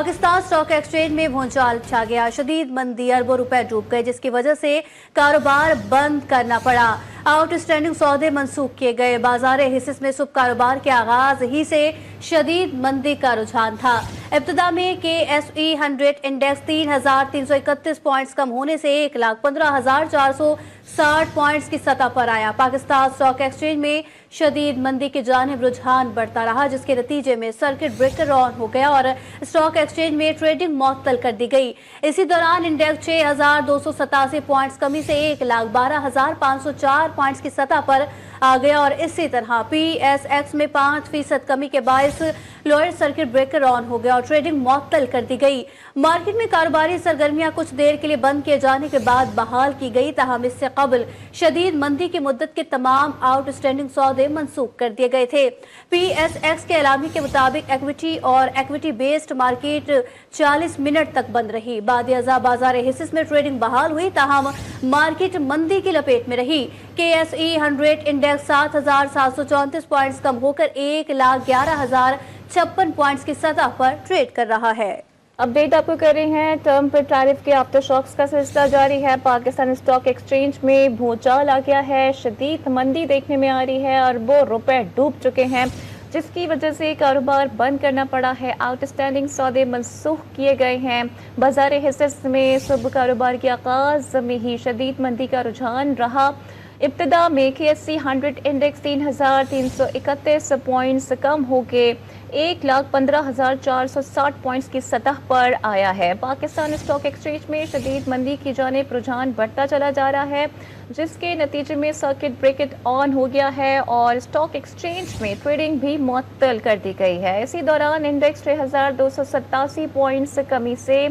Pakistan stock exchange में भूचाल छा गया। शदीद मंदी, अरबों रुपए डूब गए, जिसकी वजह से कारोबार बंद करना पड़ा। आउटस्टैंडिंग सौदे मंसूख किए गए। बाजार हिस्स में सुबह कारोबार के आगाज ही से शदीद मंदी का रुझान था। इब्तिदा में KSE 100 इंडेक्स 3,331 पॉइंट्स कम होने से 1,15,460 पॉइंट्स की सतह पर आया। पाकिस्तान स्टॉक एक्सचेंज में शदीद मंदी की जानिब रुझान बढ़ता रहा, जिसके नतीजे में सर्किट ब्रेकर ऑन हो गया और स्टॉक एक्सचेंज में ट्रेडिंग मुअत्तल कर दी गई। इसी दौरान इंडेक्स 6,287 पॉइंट्स कमी से 1,12,504 पॉइंट्स की सतह पर आ गया और इसी तरह PSX में 5% कमी के बायस लोअर सर्किट ब्रेकर ऑन हो गया और ट्रेडिंग मुअत्तल कर दी गई। मार्केट में कारोबारी सरगर्मियां कुछ देर के लिए बंद किए जाने के बाद बहाल की गई, ताहम इससे कबल शदीद मंदी की मुद्दत के तमाम आउटस्टैंडिंग सौदे मंसूख कर दिए गए थे। PSX के एलामी के मुताबिक इक्विटी और इक्विटी बेस्ड मार्केट 40 मिनट तक बंद रही। बाद बाजार हिस्स में ट्रेडिंग बहाल हुई, ताहम मार्केट मंदी की लपेट में रही। KSE 100 इंडेक्स 7,734 पॉइंट्स कम होकर 1,11,056 पॉइंट्स की सतह पर ट्रेड कर रहा है। अपडेट आपको कर रहे हैं। ट्रंप टैरिफ के आफ्टर शॉक्स का सिलसिला जारी है। पाकिस्तान स्टॉक एक्सचेंज में भूचाल आ गया है। शदीद मंदी देखने में आ रही है। अरबों रुपए डूब चुके हैं, जिसकी वजह से कारोबार बंद करना पड़ा है। आउटस्टैंडिंग सौदे मनसूख किए गए हैं। बाजार हिस्स में सुबह कारोबार के आगाज में ही शदीद मंदी का रुझान रहा। इब्तिदा में KSE 100 इंडेक्स 3,331 पॉइंट्स कम होकर 1,15,460 पॉइंट्स की सतह पर आया है। पाकिस्तान स्टॉक एक्सचेंज में शदीद मंदी की जानिब रुझान बढ़ता चला जा रहा है, जिसके नतीजे में सर्किट ब्रेकर ऑन हो गया है और स्टॉक एक्सचेंज में ट्रेडिंग भी मुअत्तल कर दी गई है। इसी दौरान इंडेक्स 6,287 पॉइंट्स कमी से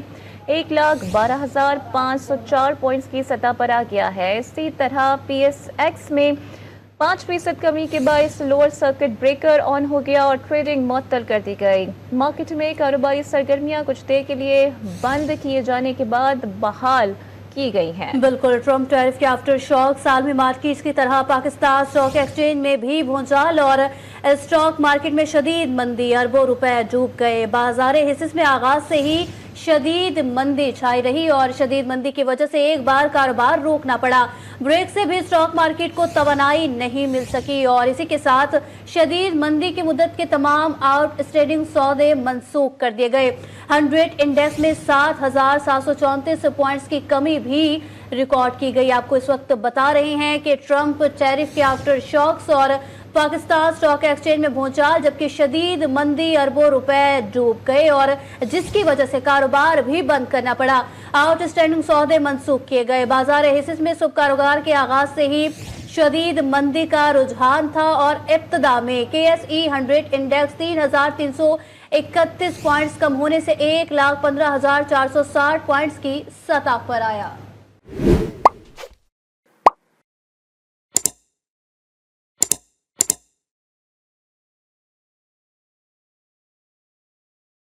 1,12,504 पॉइंट्स की सतह पर आ गया है। इसी तरह PSX में 5% कमी के बायस लोअर सर्किट ब्रेकर ऑन हो गया और ट्रेडिंग मुअत्तल कर दी गई। मार्केट में कारोबारी सरगर्मियां कुछ देर के लिए बंद किए जाने के बाद बहाल की गई हैं। बिल्कुल, ट्रंप टैरिफ के आफ्टर शॉक साल में मार्केट की तरह पाकिस्तान स्टॉक एक्सचेंज में भी भूचाल और स्टॉक मार्केट में शदीद मंदी, अरबों रुपए डूब गए। बाजार हिस्स में आगाज से ही शदीद मंदी छाई रही और शदीद मंदी की वजह से एक बार कारोबार रोकना पड़ा। ब्रेक से भी स्टॉक मार्केट को तवानाई नहीं मिल सकी और इसी के साथ शदीद मंदी की मुद्दत के तमाम आउटस्टैंडिंग सौदे मंसूख कर दिए गए। 100 इंडेक्स में 7,734 पॉइंट्स की कमी भी रिकॉर्ड की गई। आपको इस वक्त बता रहे हैं कि ट्रंप टैरिफ के आफ्टर शॉक्स और पाकिस्तान स्टॉक एक्सचेंज में भूचाल, जबकि शदीद मंदी, अरबों रुपए डूब गए और जिसकी वजह से कारोबार भी बंद करना पड़ा। आउटस्टैंडिंग सौदे मंसूख किए गए। बाजार हिस्स में सुबह कारोबार के आगाज से ही शदीद मंदी का रुझान था और इब्तिदा में KSE 100 इंडेक्स 3,331 पॉइंट्स कम होने से 1,15,460 पॉइंट्स की सतह पर आया।